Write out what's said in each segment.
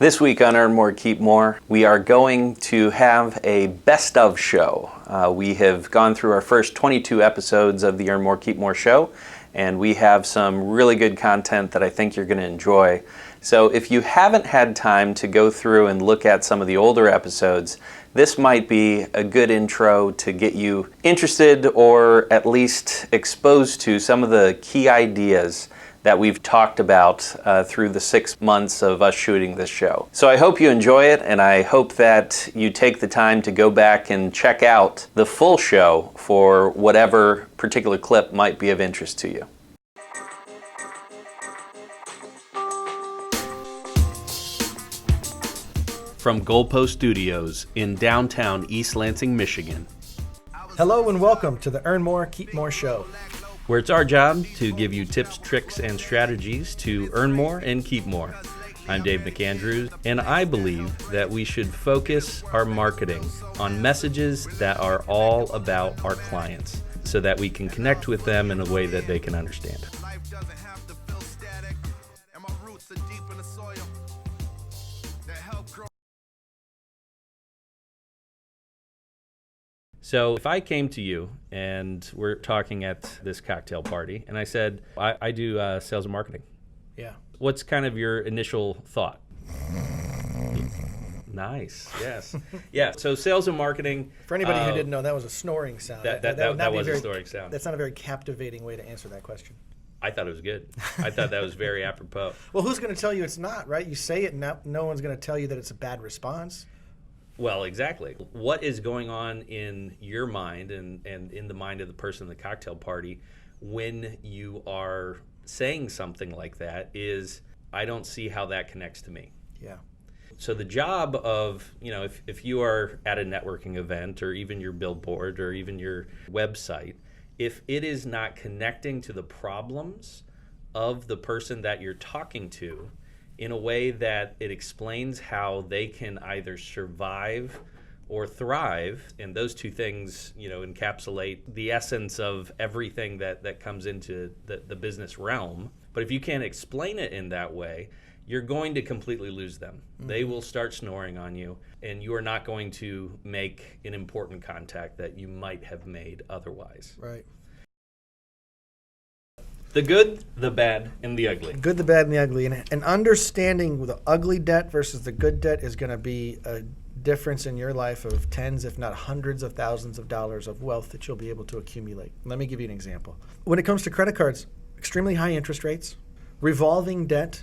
This week on Earn More, Keep More, we are going to have a best of show. We have gone through our first 22 episodes of the Earn More, Keep More show, and we have some really good content that I think you're going to enjoy. So if you haven't had time to go through and look at some of the older episodes, this might be a good intro to get you interested or at least exposed to some of the key ideas that we've talked about through the 6 months of us shooting this show. So I hope you enjoy it, and I hope that you take the time to go back and check out the full show for whatever particular clip might be of interest to you. From Goalpost Studios in downtown East Lansing, Michigan. Hello and welcome to the Earn More, Keep More show, where it's our job to give you tips, tricks, and strategies to earn more and keep more. I'm Dave McAndrews, and I believe that we should focus our marketing on messages that are all about our clients so that we can connect with them in a way that they can understand. So if I came to you and we're talking at this cocktail party and I said, I do sales and marketing. Yeah. What's kind of your initial thought? Nice, yes. Yeah, so sales and marketing. For anybody who didn't know, that was a snoring sound. That was a snoring sound. That's not a very captivating way to answer that question. I thought it was good. I thought that was very apropos. Well, who's going to tell you it's not, right? You say it and no one's going to tell you that it's a bad response. Well, exactly. What is going on in your mind and in the mind of the person at the cocktail party when you are saying something like that is, I don't see how that connects to me. Yeah. So the job of, if you are at a networking event or even your billboard or even your website, if it is not connecting to the problems of the person that you're talking to, in a way that it explains how they can either survive or thrive, and those two things, encapsulate the essence of everything that comes into the business realm. But if you can't explain it in that way, you're going to completely lose them. Mm-hmm. They will start snoring on you, and you are not going to make an important contact that you might have made otherwise. Right. The good, the bad, and the ugly. Good, the bad, and the ugly. And understanding the ugly debt versus the good debt is going to be a difference in your life of tens, if not hundreds of thousands of dollars of wealth that you'll be able to accumulate. Let me give you an example. When it comes to credit cards, extremely high interest rates, revolving debt,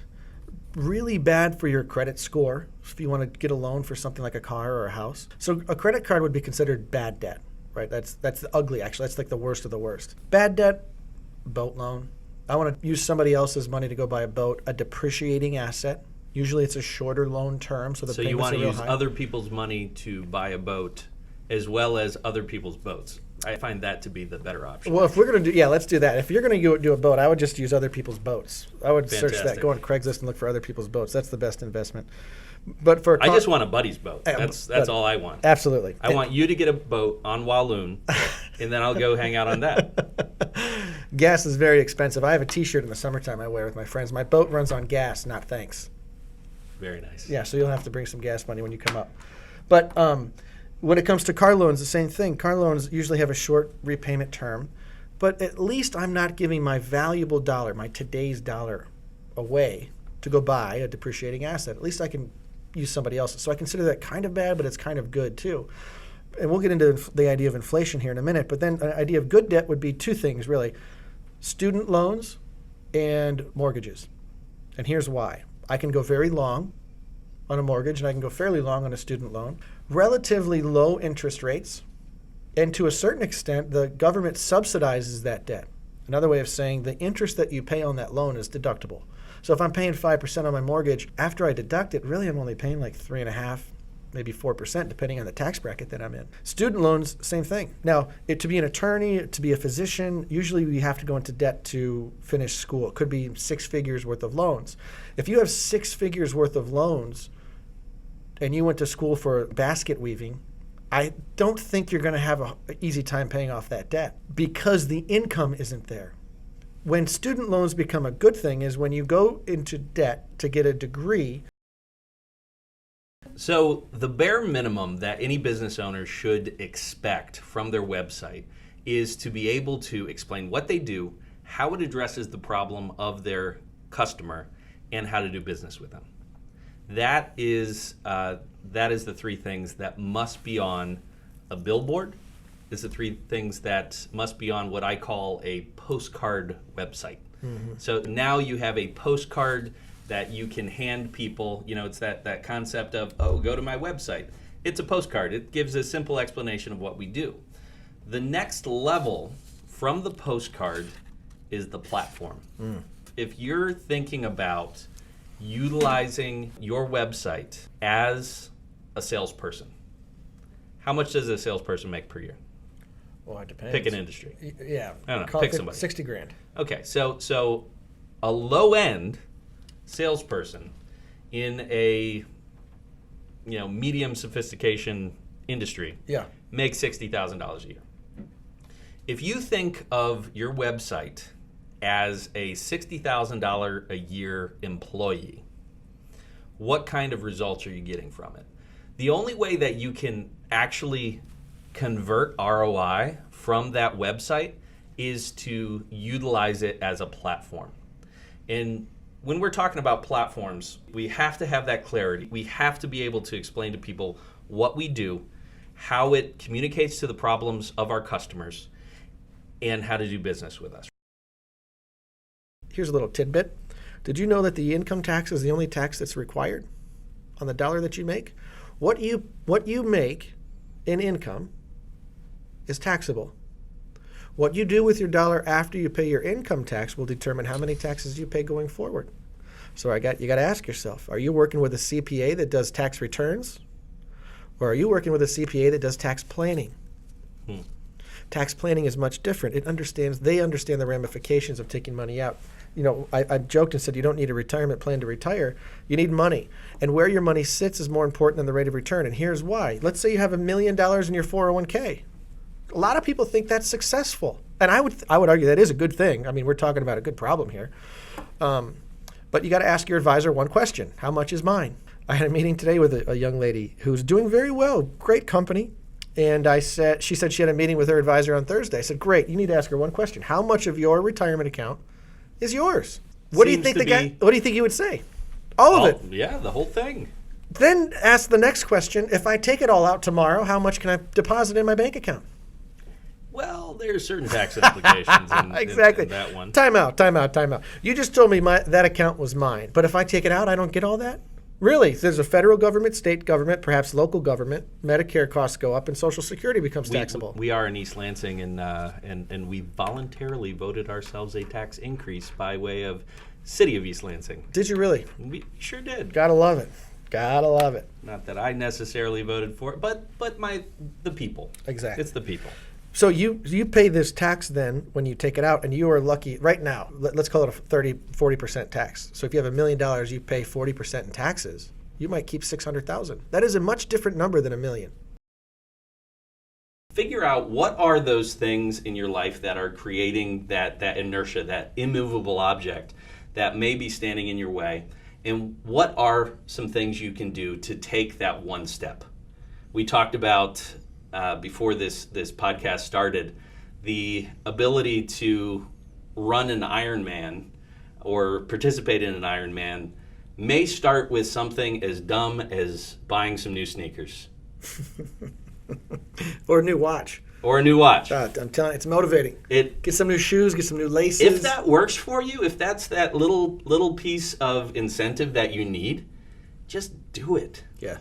really bad for your credit score if you want to get a loan for something like a car or a house. So a credit card would be considered bad debt, right? That's the ugly, actually. That's like the worst of the worst. Bad debt, boat loan. I want to use somebody else's money to go buy a boat, a depreciating asset. Usually it's a shorter loan term, so the payments are real high. So you want to use other people's money to buy a boat as well as other people's boats. I find that to be the better option. Well, if we're going to let's do that. If you're going to do a boat, I would just use other people's boats. I would Fantastic. Search that, go on Craigslist and look for other people's boats. That's the best investment. But I just want a buddy's boat. That's all I want. Absolutely. I want you to get a boat on Walloon, and then I'll go hang out on that. Gas is very expensive. I have a T-shirt in the summertime I wear with my friends. My boat runs on gas, not thanks. Very nice. Yeah, so you'll have to bring some gas money when you come up. But when it comes to car loans, the same thing. Car loans usually have a short repayment term, but at least I'm not giving my valuable dollar, my today's dollar, away to go buy a depreciating asset. At least I can use somebody else's. So I consider that kind of bad, but it's kind of good too. And we'll get into the idea of inflation here in a minute, but then an idea of good debt would be two things, really. Student loans and mortgages. And here's why. I can go very long on a mortgage, and I can go fairly long on a student loan. Relatively low interest rates, and to a certain extent, the government subsidizes that debt. Another way of saying the interest that you pay on that loan is deductible. So if I'm paying 5% on my mortgage, after I deduct it, really I'm only paying like 3.5%, maybe 4%, depending on the tax bracket that I'm in. Student loans, same thing. Now, to be an attorney, to be a physician, usually we have to go into debt to finish school. It could be 6 figures worth of loans. If you have 6 figures worth of loans and you went to school for basket weaving, I don't think you're going to have an easy time paying off that debt because the income isn't there. When student loans become a good thing is when you go into debt to get a degree So the bare minimum that any business owner should expect from their website is to be able to explain what they do, how it addresses the problem of their customer, and how to do business with them. That is the three things that must be on a billboard. Is the three things that must be on what I call a postcard website. Mm-hmm. So now you have a postcard that you can hand people. You know, it's that concept of, oh, go to my website. It's a postcard. It gives a simple explanation of what we do. The next level from the postcard is the platform. If you're thinking about utilizing your website as a salesperson, how much does a salesperson make per year? Well, it depends. Pick an industry. Yeah. I don't know. Pick somebody. 60 grand. Okay, so a low-end salesperson in a medium sophistication industry makes $60,000 a year. If you think of your website as a $60,000 a year employee, what kind of results are you getting from it? The only way that you can actually convert ROI from that website is to utilize it as a platform. And when we're talking about platforms, we have to have that clarity. We have to be able to explain to people what we do, how it communicates to the problems of our customers, and how to do business with us. Here's a little tidbit. Did you know that the income tax is the only tax that's required on the dollar that you make? What you make in income is taxable. What you do with your dollar after you pay your income tax will determine how many taxes you pay going forward. So you got to ask yourself, are you working with a CPA that does tax returns? Or are you working with a CPA that does tax planning? Tax planning is much different. They understand the ramifications of taking money out. You know, I joked and said you don't need a retirement plan to retire. You need money. And where your money sits is more important than the rate of return. And here's why. Let's say you have $1 million in your 401k. A lot of people think that's successful. And I would argue that is a good thing. I mean, we're talking about a good problem here. But you got to ask your advisor one question. How much is mine? I had a meeting today with a young lady who's doing very well, great company. And she said she had a meeting with her advisor on Thursday. I said, great, you need to ask her one question. How much of your retirement account is yours? What do you think what do you think he would say? All of it. Yeah, the whole thing. Then ask the next question. If I take it all out tomorrow, how much can I deposit in my bank account? Well, there's certain tax implications exactly. in that one. Time out. You just told me that account was mine. But if I take it out, I don't get all that? Really? There's a federal government, state government, perhaps local government. Medicare costs go up and Social Security becomes taxable. We are in East Lansing, and we voluntarily voted ourselves a tax increase by way of City of East Lansing. Did you really? We sure did. Gotta love it. Not that I necessarily voted for it, but the people. Exactly. It's the people. So you pay this tax then when you take it out, and you are lucky right now. Let's call it a 40% tax. So if you have $1 million, you pay 40% in taxes. You might keep $600,000. That is a much different number than $1 million. Figure out what are those things in your life that are creating that inertia, that immovable object that may be standing in your way, and what are some things you can do to take that one step. We talked about before this podcast started, the ability to run an Ironman or participate in an Ironman may start with something as dumb as buying some new sneakers. Or a new watch. I'm telling you, it's motivating. Get some new shoes, get some new laces. If that works for you, if that's that little piece of incentive that you need, just do it. Yeah.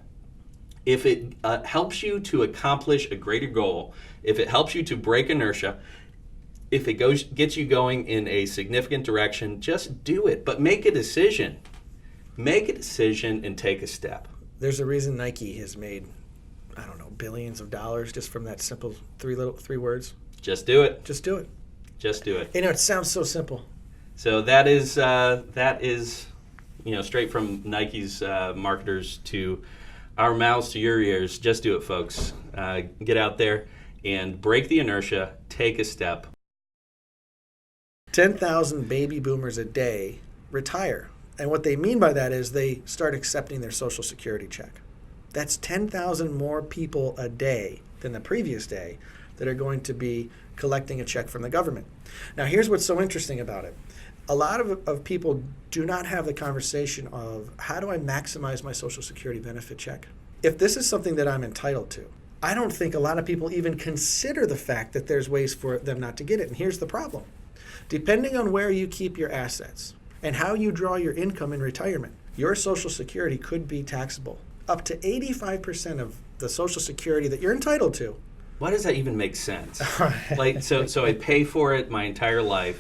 If it helps you to accomplish a greater goal, if it helps you to break inertia, if it gets you going in a significant direction, just do it. But make a decision. Make a decision and take a step. There's a reason Nike has made, I don't know, billions of dollars just from that simple three words. Just do it. Just do it. Just do it. You know, it sounds so simple. So that is straight from Nike's marketers to our mouths to your ears. Just do it, folks. Get out there and break the inertia. Take a step. 10,000 baby boomers a day retire. And what they mean by that is they start accepting their Social Security check. That's 10,000 more people a day than the previous day that are going to be collecting a check from the government. Now, here's what's so interesting about it. A lot of people do not have the conversation of, how do I maximize my Social Security benefit check? If this is something that I'm entitled to, I don't think a lot of people even consider the fact that there's ways for them not to get it. And here's the problem. Depending on where you keep your assets and how you draw your income in retirement, your Social Security could be taxable. Up to 85% of the Social Security that you're entitled to. Why does that even make sense? Like, so I pay for it my entire life.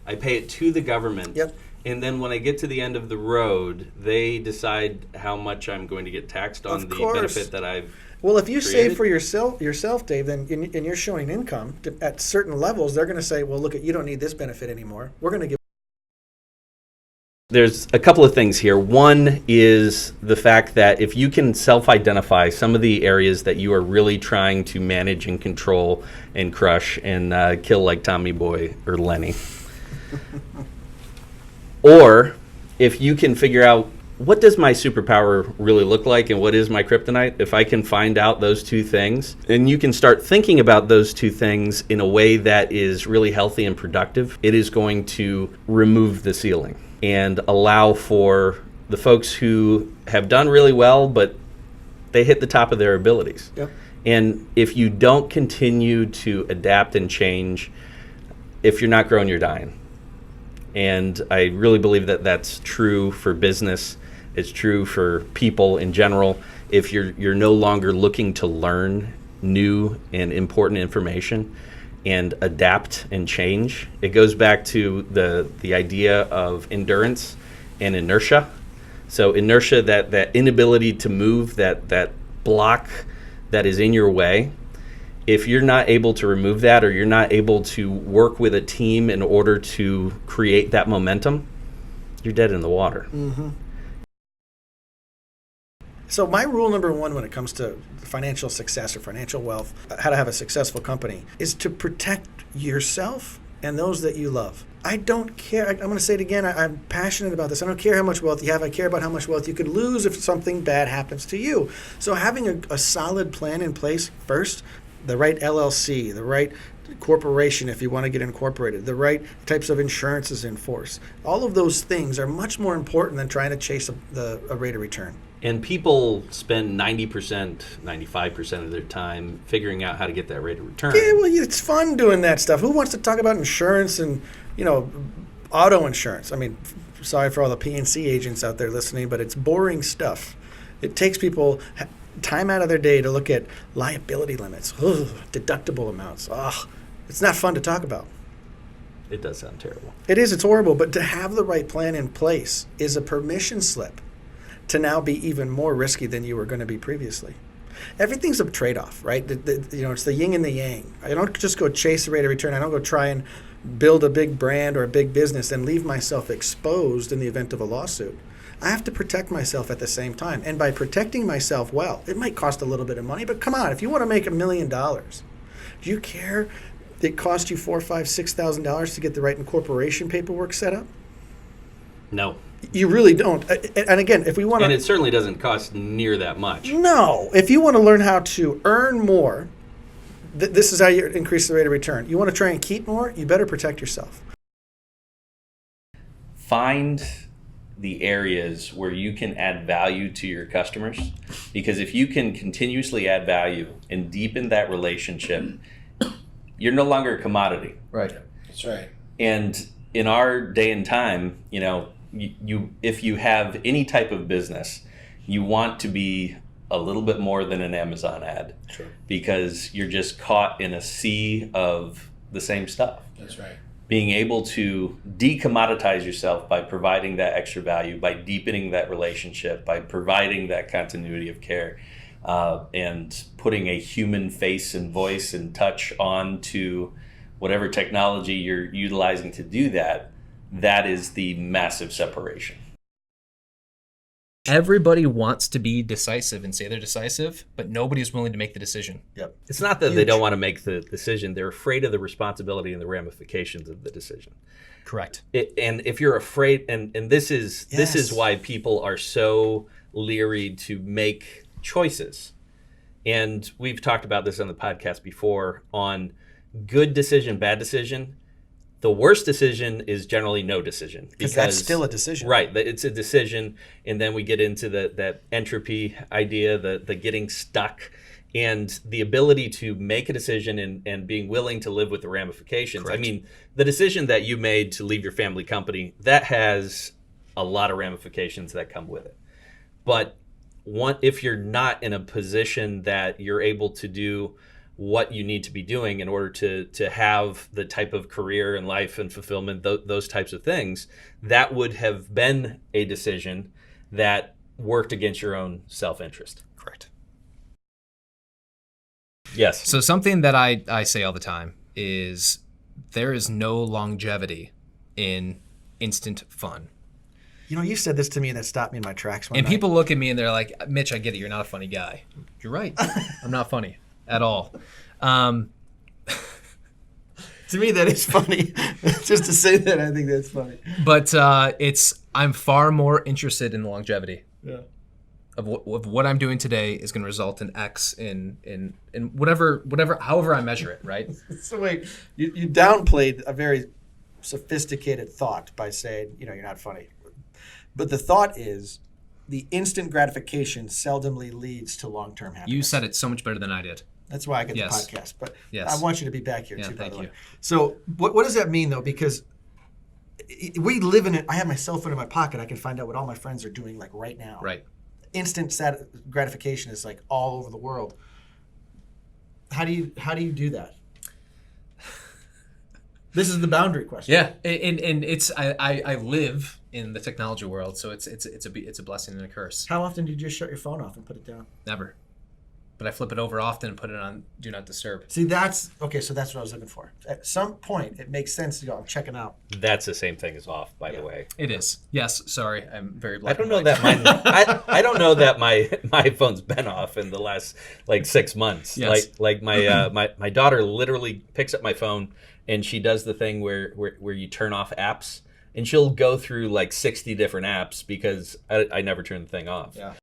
I pay it to the government. Yep. And then when I get to the end of the road, they decide how much I'm going to get taxed on the benefit that I've Well, if you created? save for yourself, Dave, then and you're showing income at certain levels, they're going to say, well, look, you don't need this benefit anymore. We're going to give. There's a couple of things here. One is the fact that if you can self-identify some of the areas that you are really trying to manage and control and crush and kill like Tommy Boy or Lenny, or if you can figure out what does my superpower really look like and what is my kryptonite, if I can find out those two things, and you can start thinking about those two things in a way that is really healthy and productive, it is going to remove the ceiling and allow for the folks who have done really well, but they hit the top of their abilities. Yep. And if you don't continue to adapt and change, if you're not growing, you're dying. And I really believe that that's true for business. It's true for people in general. If you're no longer looking to learn new and important information and adapt and change, it goes back to the idea of endurance and inertia. So inertia, that inability to move, that block that is in your way. If you're not able to remove that, or you're not able to work with a team in order to create that momentum, you're dead in the water. Mm-hmm. So my rule number one when it comes to financial success or financial wealth, how to have a successful company, is to protect yourself and those that you love. I don't care. I'm going to say it again. I'm passionate about this. I don't care how much wealth you have. I care about how much wealth you could lose if something bad happens to you. So having a solid plan in place first, the right LLC, the right corporation if you want to get incorporated, the right types of insurances in force. All of those things are much more important than trying to chase a rate of return. And people spend 90%, 95% of their time figuring out how to get that rate of return. Yeah, well, it's fun doing that stuff. Who wants to talk about insurance and, auto insurance? I mean, sorry for all the P&C agents out there listening, but it's boring stuff. It takes people time out of their day to look at liability limits, deductible amounts. It's not fun to talk about. It does sound terrible. It is. It's horrible. But to have the right plan in place is a permission slip to now be even more risky than you were going to be previously. Everything's a trade-off, right? It's the yin and the yang. I don't just go chase the rate of return. I don't go try and build a big brand or a big business and leave myself exposed in the event of a lawsuit. I have to protect myself at the same time. And by protecting myself well, it might cost a little bit of money, but come on, if you want to make $1 million, do you care it cost you $4,000, $5,000, $6,000 to get the right incorporation paperwork set up? No. You really don't. And again, if we want to... And it certainly doesn't cost near that much. No. If you want to learn how to earn more, this is how you increase the rate of return. You want to try and keep more, you better protect yourself. Find the areas where you can add value to your customers, because if you can continuously add value and deepen that relationship, you're no longer a commodity. Right. That's right. And in our day and time, you if you have any type of business, you want to be a little bit more than an Amazon ad. Sure. Because you're just caught in a sea of the same stuff. That's right. Being able to decommoditize yourself by providing that extra value, by deepening that relationship, by providing that continuity of care, and putting a human face and voice and touch on to whatever technology you're utilizing to do that, that is the massive separation. Everybody wants to be decisive and say they're decisive, but nobody's willing to make the decision. Yep. It's not that they don't want to make the decision. They're afraid of the responsibility and the ramifications of the decision. Correct. And if you're afraid, and this is why people are so leery to make choices. And we've talked about this on the podcast before on good decision, bad decision. The worst decision is generally no decision. Because that's still a decision. Right. It's a decision. And then we get into that entropy idea, the getting stuck, and the ability to make a decision and being willing to live with the ramifications. Correct. I mean, the decision that you made to leave your family company, that has a lot of ramifications that come with it. But if you're not in a position that you're able to do what you need to be doing in order to have the type of career and life and fulfillment, those types of things, that would have been a decision that worked against your own self-interest. Correct. Yes. So something that I say all the time is there is no longevity in instant fun. You know, you said this to me and that stopped me in my tracks one And night. people look at me and they're like, Mitch, I get it. You're not a funny guy. You're right. I'm not funny at all. To me, that is funny. Just to say that, I think that's funny. But I'm far more interested in the longevity. Yeah. Of what I'm doing today is going to result in X in whatever, however I measure it, right? So wait, you downplayed a very sophisticated thought by saying, you're not funny. But the thought is the instant gratification seldomly leads to long-term happiness. You said it so much better than I did. That's why I get Yes. the podcast. But Yes. I want you to be back here Yeah, too, by thank the way. you. So what does that mean, though? Because we live in it. I have my cell phone in my pocket. I can find out what all my friends are doing like right now. Right. Instant gratification is like all over the world. How do you do that? This is the boundary question. Yeah, and it's I live in the technology world, so it's a blessing and a curse. How often do you just shut your phone off and put it down? Never, but I flip it over often and put it on do not disturb. See, that's okay. So that's what I was looking for. At some point, it makes sense to go. I'm checking out. That's the same thing as off, by the way. It is. Yes. Sorry, I'm very. I black don't and know white. that mine. I don't know that my phone's been off in the last 6 months. Yes. Like my daughter literally picks up my phone and she does the thing where you turn off apps, and she'll go through 60 different apps because I never turn the thing off. Yeah.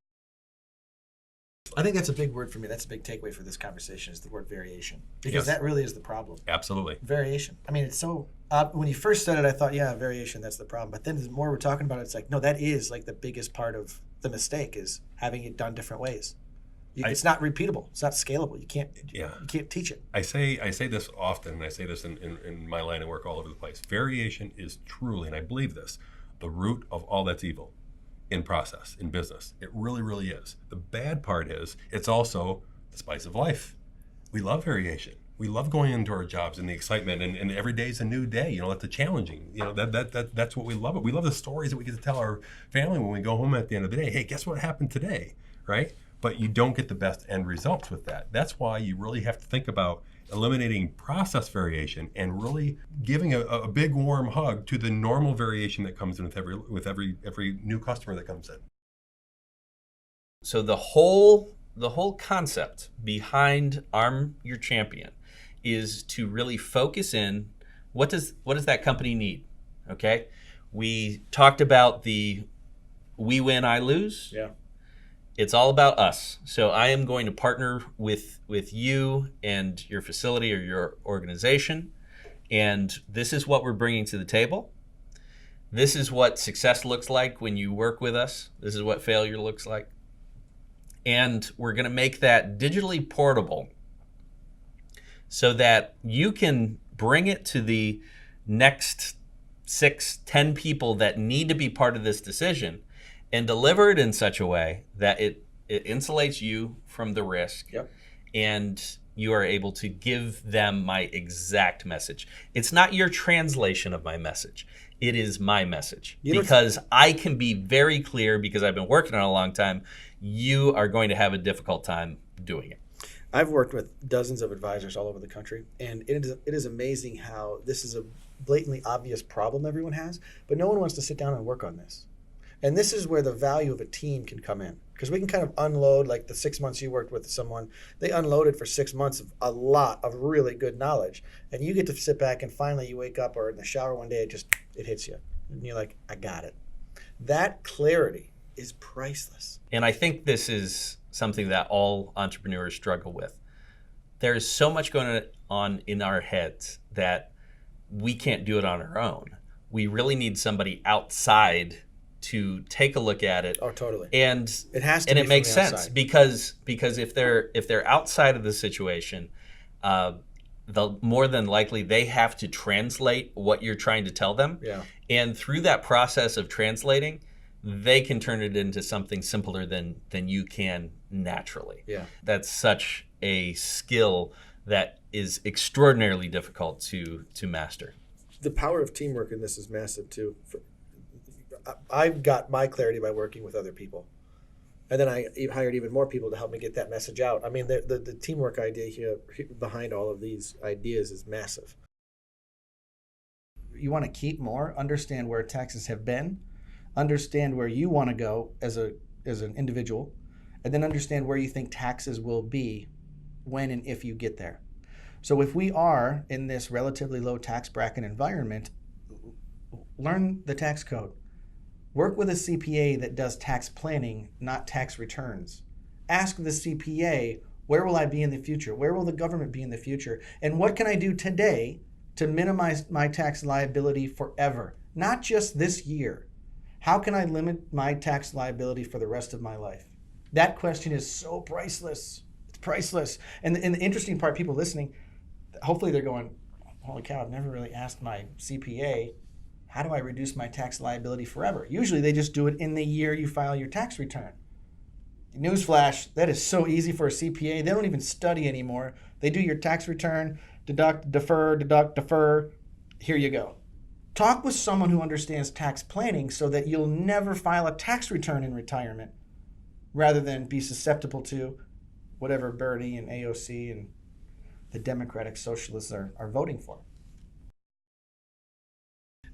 I think that's a big word for me. That's a big takeaway for this conversation is the word variation, because Yes. that really is the problem. Absolutely. Variation. I mean, it's so. When you first said it, I thought, yeah, variation. That's the problem. But then the more we're talking about it, it's like, no, that is the biggest part of the mistake is having it done different ways. It's not repeatable. It's not scalable. You can't teach it. I say this often, and I say this in my line of work all over the place. Variation is truly, and I believe this, the root of all that's evil in process, in business. It really, really is. The bad part is it's also the spice of life. We love variation. We love going into our jobs and the excitement, and every day is a new day. That's a challenging. That's what we love. It. We love the stories that we get to tell our family when we go home at the end of the day. Hey, guess what happened today, right? But you don't get the best end results with that. That's why you really have to think about eliminating process variation and really giving a big warm hug to the normal variation that comes in with every new customer that comes in. So the whole concept behind Arm Your Champion is to really focus in what does that company need? Okay? We talked about the we win, I lose. Yeah. It's all about us. So I am going to partner with you and your facility or your organization, and this is what we're bringing to the table. This is what success looks like when you work with us. This is what failure looks like. And we're going to make that digitally portable so that you can bring it to the next 6-10 people that need to be part of this decision and deliver it in such a way that it insulates you from the risk. Yep. And you are able to give them my exact message. It's not your translation of my message. It is my message. Because I can be very clear, because I've been working on it a long time, you are going to have a difficult time doing it. I've worked with dozens of advisors all over the country, and it is amazing how this is a blatantly obvious problem everyone has, but no one wants to sit down and work on this. And this is where the value of a team can come in, because we can kind of unload, like the 6 months you worked with someone, they unloaded for 6 months of a lot of really good knowledge. And you get to sit back and finally you wake up or in the shower one day, it hits you. And you're like, I got it. That clarity is priceless. And I think this is something that all entrepreneurs struggle with. There's so much going on in our heads that we can't do it on our own. We really need somebody outside to take a look at it. Oh, totally. And it has to and be it makes from the sense outside. because if they're outside of the situation, the more than likely they have to translate what you're trying to tell them. Yeah. And through that process of translating, they can turn it into something simpler than you can naturally. Yeah. That's such a skill that is extraordinarily difficult to master. The power of teamwork in this is massive too. I've got my clarity by working with other people. And then I hired even more people to help me get that message out. I mean, the teamwork idea here behind all of these ideas is massive. You want to keep more, understand where taxes have been, understand where you want to go as an individual, and then understand where you think taxes will be when and if you get there. So if we are in this relatively low tax bracket environment, learn the tax code. Work with a CPA that does tax planning, not tax returns. Ask the CPA, where will I be in the future? Where will the government be in the future? And what can I do today to minimize my tax liability forever? Not just this year. How can I limit my tax liability for the rest of my life? That question is so priceless. It's priceless. And the interesting part, people listening, hopefully they're going, holy cow, I've never really asked my CPA, how do I reduce my tax liability forever? Usually they just do it in the year you file your tax return. Newsflash, that is so easy for a CPA. They don't even study anymore. They do your tax return, deduct, defer. Here you go. Talk with someone who understands tax planning so that you'll never file a tax return in retirement rather than be susceptible to whatever Bernie and AOC and the Democratic Socialists are voting for.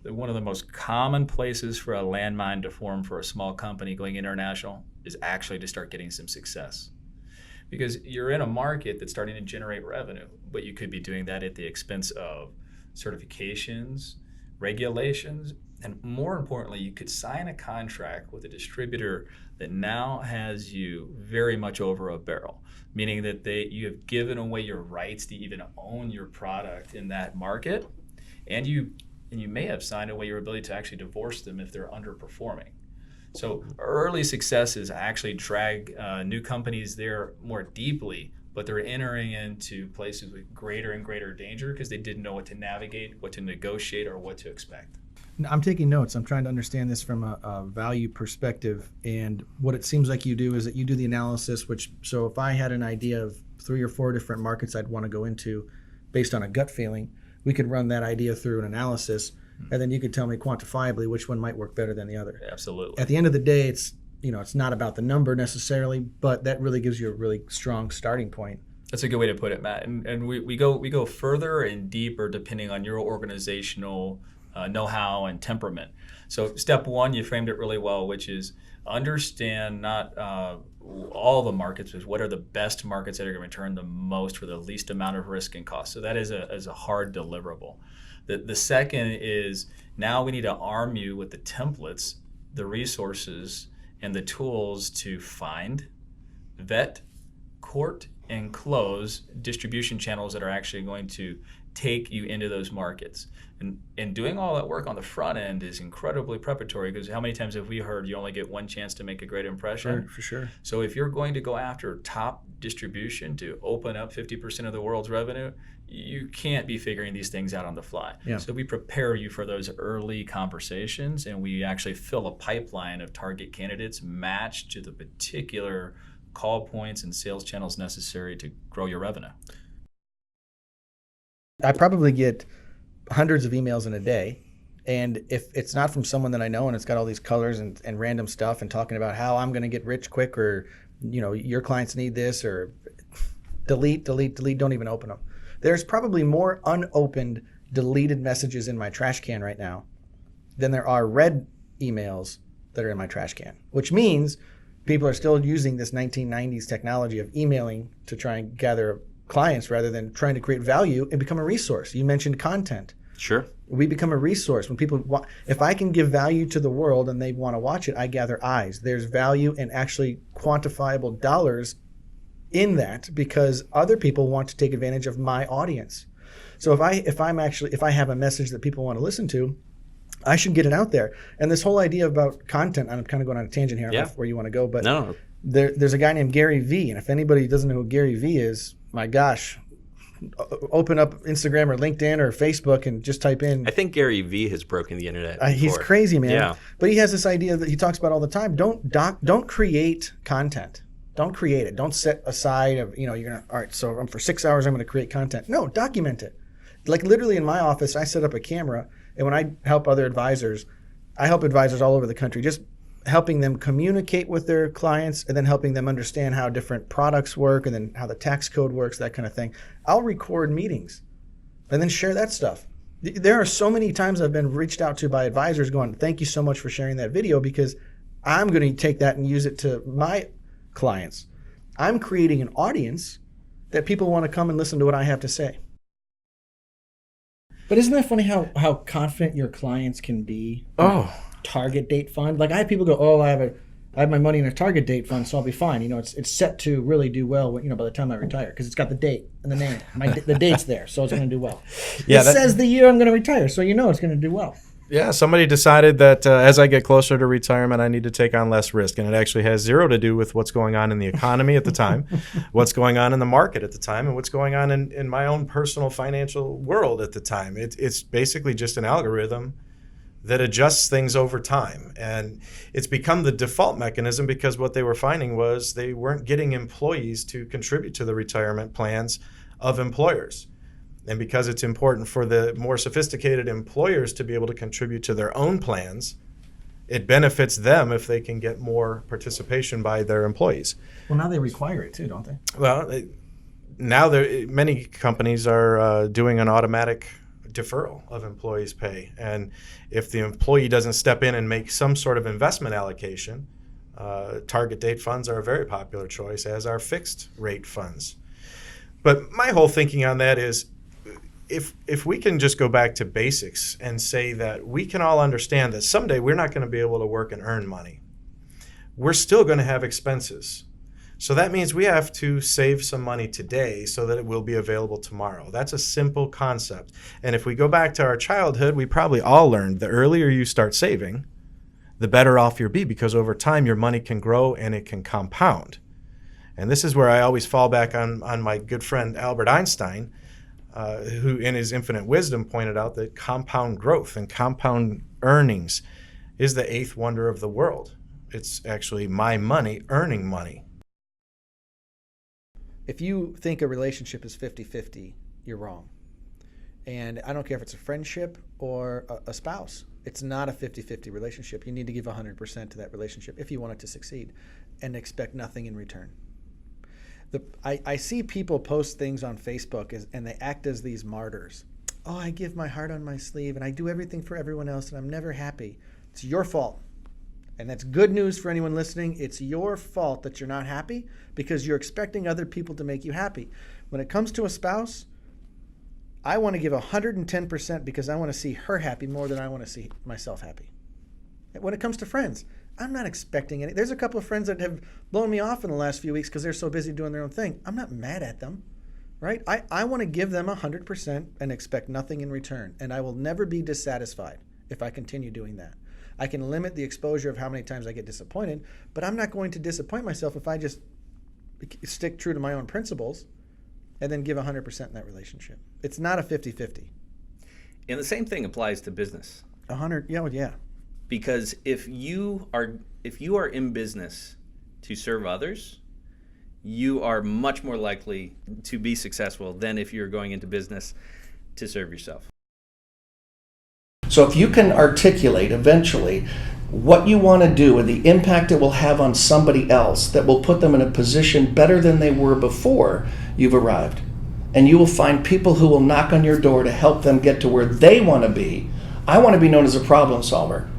One of the most common places for a landmine to form for a small company going international is actually to start getting some success. Because you're in a market that's starting to generate revenue, but you could be doing that at the expense of certifications, regulations, and more importantly, you could sign a contract with a distributor that now has you very much over a barrel, meaning that you have given away your rights to even own your product in that market, and you may have signed away your ability to actually divorce them if they're underperforming. So early successes actually drag new companies there more deeply, but they're entering into places with greater and greater danger because they didn't know what to navigate, what to negotiate, or what to expect. I'm taking notes. I'm trying to understand this from a value perspective. And what it seems like you do is that you do the analysis, so if I had an idea of 3 or 4 different markets I'd want to go into based on a gut feeling, we could run that idea through an analysis, and then you could tell me quantifiably which one might work better than the other. Absolutely. At the end of the day, it's not about the number necessarily, but that really gives you a really strong starting point. That's a good way to put it, Matt. And we go further and deeper depending on your organizational know-how and temperament. So step 1, you framed it really well, which is understand not all the markets, but what are the best markets that are going to return the most for the least amount of risk and cost. So that is a hard deliverable. The second is now we need to arm you with the templates, the resources, and the tools to find, vet, court, and close distribution channels that are actually going to take you into those markets. And doing all that work on the front end is incredibly preparatory, because how many times have we heard you only get one chance to make a great impression? For sure. So if you're going to go after top distribution to open up 50% of the world's revenue, you can't be figuring these things out on the fly. Yeah. So we prepare you for those early conversations, and we actually fill a pipeline of target candidates matched to the particular call points and sales channels necessary to grow your revenue. I probably get hundreds of emails in a day, and if it's not from someone that I know and it's got all these colors and random stuff and talking about how I'm going to get rich quick, or your clients need this, or delete, don't even open them. There's probably more unopened, deleted messages in my trash can right now than there are read emails that are in my trash can, which means people are still using this 1990s technology of emailing to try and gather clients rather than trying to create value and become a resource. You mentioned content. Sure. We become a resource. When people want, if I can give value to the world and they want to watch it, I gather eyes. There's value and actually quantifiable dollars in that because other people want to take advantage of my audience. So if I have a message that people want to listen to, I should get it out there. And this whole idea about content, I'm kind of going on a tangent here. I don't know where you want to go, but No. there's a guy named Gary Vee, and if anybody doesn't know who Gary Vee is, my gosh, open up Instagram or LinkedIn or Facebook and just type in. I think Gary Vee has broken the internet before. He's crazy, man. Yeah. But he has this idea that he talks about all the time. Don't create content. Don't create it. Don't set aside you're gonna, all right, so for 6 hours I'm gonna create content. No, document it. Like literally in my office, I set up a camera, and when I help other advisors, I help advisors all over the country, just helping them communicate with their clients and then helping them understand how different products work and then how the tax code works, that kind of thing. I'll record meetings and then share that stuff. There are so many times I've been reached out to by advisors going, thank you so much for sharing that video because I'm going to take that and use it to my clients. I'm creating an audience that people want to come and listen to what I have to say. But isn't that funny how confident your clients can be? Oh. Target date fund. Like I have people go, oh, I have my money in a target date fund, so I'll be fine. It's set to really do well. By the time I retire, because it's got the date and the name. The date's there, so it's going to do well. Yeah, it says the year I'm going to retire, so it's going to do well. Yeah, somebody decided that as I get closer to retirement, I need to take on less risk, and it actually has zero to do with what's going on in the economy at the time, what's going on in the market at the time, and what's going on in my own personal financial world at the time. It's basically just an algorithm that adjusts things over time. And it's become the default mechanism because what they were finding was they weren't getting employees to contribute to the retirement plans of employers. And because it's important for the more sophisticated employers to be able to contribute to their own plans, it benefits them if they can get more participation by their employees. Well, now they require it too, don't they? Well, now many companies are doing an automatic deferral of employees' pay. And if the employee doesn't step in and make some sort of investment allocation, target date funds are a very popular choice, as are fixed rate funds. But my whole thinking on that is if we can just go back to basics and say that we can all understand that someday we're not going to be able to work and earn money. We're still going to have expenses. So that means we have to save some money today so that it will be available tomorrow. That's a simple concept. And if we go back to our childhood, we probably all learned the earlier you start saving, the better off you'll be, because over time your money can grow and it can compound. And this is where I always fall back on my good friend Albert Einstein, who in his infinite wisdom pointed out that compound growth and compound earnings is the eighth wonder of the world. It's actually my money earning money. If you think a relationship is 50-50, you're wrong. And I don't care if it's a friendship or a spouse. It's not a 50-50 relationship. You need to give 100% to that relationship if you want it to succeed and expect nothing in return. I see people post things on Facebook and they act as these martyrs. Oh, I give my heart on my sleeve and I do everything for everyone else and I'm never happy. It's your fault. And that's good news for anyone listening. It's your fault that you're not happy because you're expecting other people to make you happy. When it comes to a spouse, I want to give 110% because I want to see her happy more than I want to see myself happy. When it comes to friends, I'm not expecting any. There's a couple of friends that have blown me off in the last few weeks because they're so busy doing their own thing. I'm not mad at them, right? I want to give them 100% and expect nothing in return. And I will never be dissatisfied if I continue doing that. I can limit the exposure of how many times I get disappointed, but I'm not going to disappoint myself if I just stick true to my own principles and then give 100% in that relationship. It's not a 50-50. And the same thing applies to business. 100, yeah. Because if you are in business to serve others, you are much more likely to be successful than if you're going into business to serve yourself. So if you can articulate eventually what you want to do and the impact it will have on somebody else that will put them in a position better than they were before you've arrived, and you will find people who will knock on your door to help them get to where they want to be. I want to be known as a problem solver.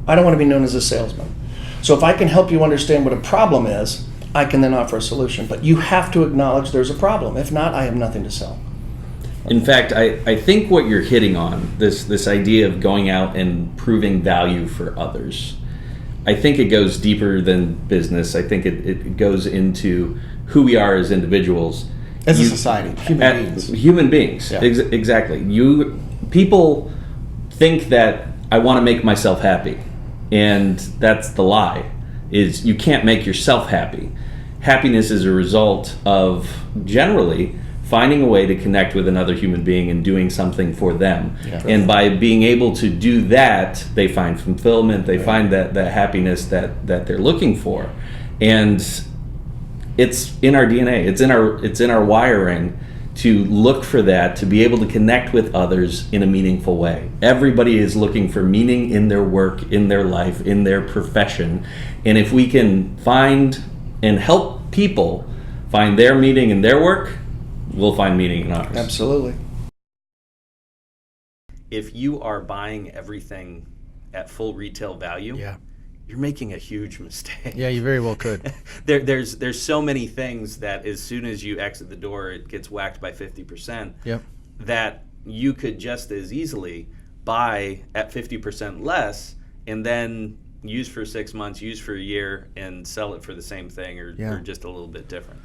I don't want to be known as a salesman. So if I can help you understand what a problem is, I can then offer a solution. But you have to acknowledge there's a problem. If not, I have nothing to sell. In fact, I think what you're hitting on, this idea of going out and proving value for others, I think it goes deeper than business. I think it goes into who we are as individuals. As a society, human beings. Human beings, Yeah. exactly. People think that I want to make myself happy, and that's the lie, is you can't make yourself happy. Happiness is a result of, generally, finding a way to connect with another human being and doing something for them. Yeah. And by being able to do that, they find fulfillment, they find that happiness that they're looking for. And it's in our DNA, it's in our wiring to look for that, to be able to connect with others in a meaningful way. Everybody is looking for meaning in their work, in their life, in their profession. And if we can find and help people find their meaning in their work, we'll find meaning in ours. Absolutely. If you are buying everything at full retail value, Yeah. you're making a huge mistake. Yeah, you very well could. There's so many things that as soon as you exit the door, it gets whacked by 50%. Yep. That you could just as easily buy at 50% less and then use for 6 months, use for a year, and sell it for the same thing or just a little bit different.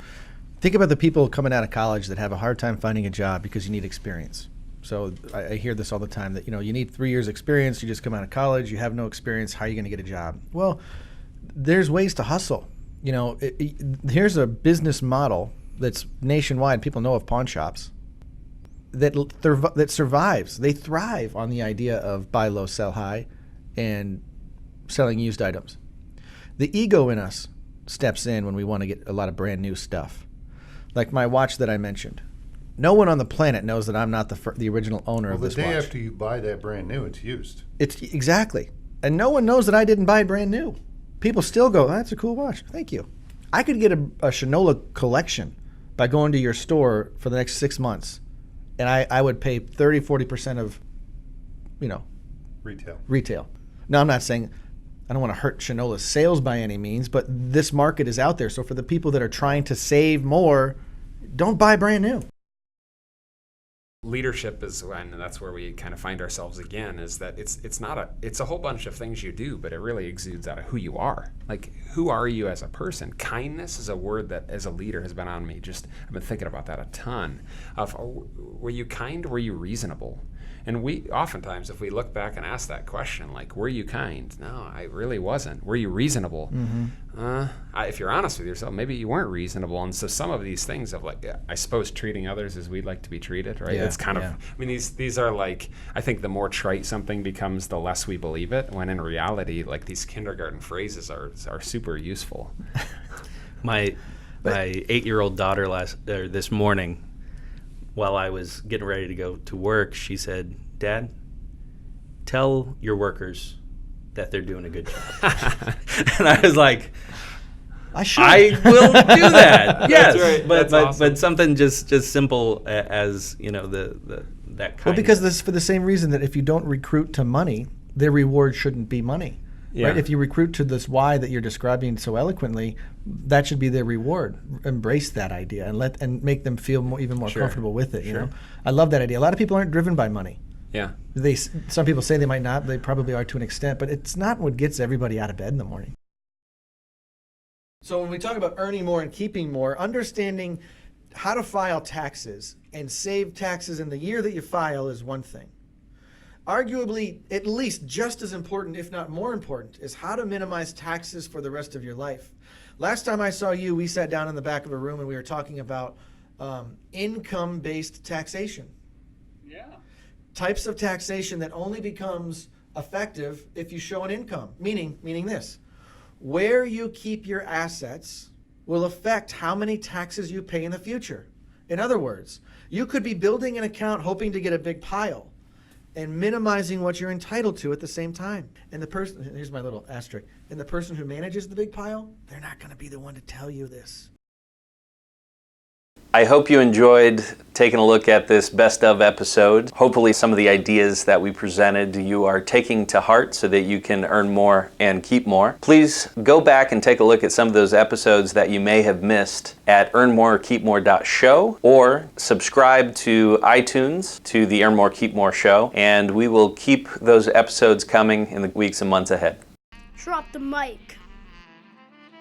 Think about the people coming out of college that have a hard time finding a job because you need experience. So I hear this all the time that, you need 3 years experience, you just come out of college, you have no experience, how are you going to get a job? Well, there's ways to hustle. Here's a business model that's nationwide. People know of pawn shops that survives. They thrive on the idea of buy low, sell high, and selling used items. The ego in us steps in when we want to get a lot of brand new stuff. Like my watch that I mentioned. No one on the planet knows that I'm not the original owner of this watch. Well, the day after you buy that brand new, it's used. It's exactly. And no one knows that I didn't buy it brand new. People still go, that's a cool watch. Thank you. I could get a Shinola collection by going to your store for the next 6 months. And I would pay 30, 40% of, retail. Now, I'm not saying I don't want to hurt Shinola's sales by any means, but this market is out there. So for the people that are trying to save more, don't buy brand new. Leadership is when, and that's where we kind of find ourselves again, is that it's a whole bunch of things you do, but it really exudes out of who you are. Like, who are you as a person? Kindness is a word that as a leader has been on me. I've been thinking about that a ton. Were you kind? Were you reasonable? And we oftentimes, if we look back and ask that question, like, were you kind? No, I really wasn't. Were you reasonable? Mm-hmm. If you're honest with yourself, maybe you weren't reasonable. And so some of these things of, like, I suppose treating others as we'd like to be treated, right? Yeah, it's kind of, I mean, these are like, I think the more trite something becomes, the less we believe it, when in reality, like, these kindergarten phrases are super useful. My 8-year-old daughter this morning, while I was getting ready to go to work, she said, "Dad, tell your workers that they're doing a good job." And I was like, I will do that. Yes, That's right. But That's awesome. but something just simple as that kindness. Well, because this for the same reason that if you don't recruit to money, their reward shouldn't be money. Yeah. Right? If you recruit to this why that you're describing so eloquently, that should be their reward. Embrace that idea and make them feel even more comfortable with it. You know, I love that idea. A lot of people aren't driven by money. Yeah. Some people say they might not. They probably are to an extent, but it's not what gets everybody out of bed in the morning. So when we talk about earning more and keeping more, understanding how to file taxes and save taxes in the year that you file is one thing. Arguably, at least just as important, if not more important, is how to minimize taxes for the rest of your life. Last time I saw you, we sat down in the back of a room and we were talking about income-based taxation. Yeah. Types of taxation that only becomes effective if you show an income. Meaning this, where you keep your assets will affect how many taxes you pay in the future. In other words, you could be building an account hoping to get a big pile and minimizing what you're entitled to at the same time. And the person, here's my little asterisk, and the person who manages the big pile, they're not going to be the one to tell you this. I hope you enjoyed taking a look at this best of episode. Hopefully some of the ideas that we presented you are taking to heart so that you can earn more and keep more. Please go back and take a look at some of those episodes that you may have missed at earnmorekeepmore.show, or subscribe to iTunes to the Earn More Keep More show, and we will keep those episodes coming in the weeks and months ahead. Drop the mic.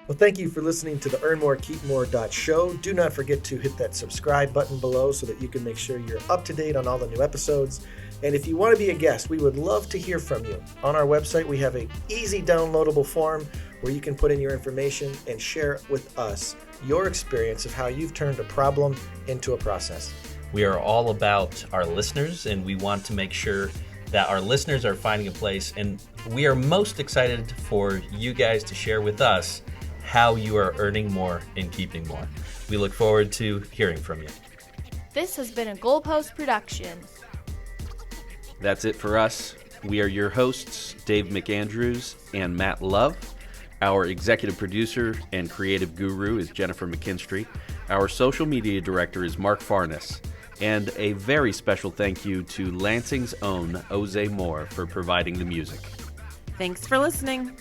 Well, thank you for listening to the Earn More Keep More show. Do not forget to hit that subscribe button below so that you can make sure you're up to date on all the new episodes. And if you want to be a guest, we would love to hear from you. On our website, we have an easy downloadable form where you can put in your information and share with us your experience of how you've turned a problem into a process. We are all about our listeners, and we want to make sure that our listeners are finding a place. And we are most excited for you guys to share with us how you are earning more and keeping more. We look forward to hearing from you. This has been a Goalpost production. That's it for us. We are your hosts, Dave McAndrews and Matt Love. Our executive producer and creative guru is Jennifer McKinstry. Our social media director is Mark Farnes. And a very special thank you to Lansing's own Jose Moore for providing the music. Thanks for listening.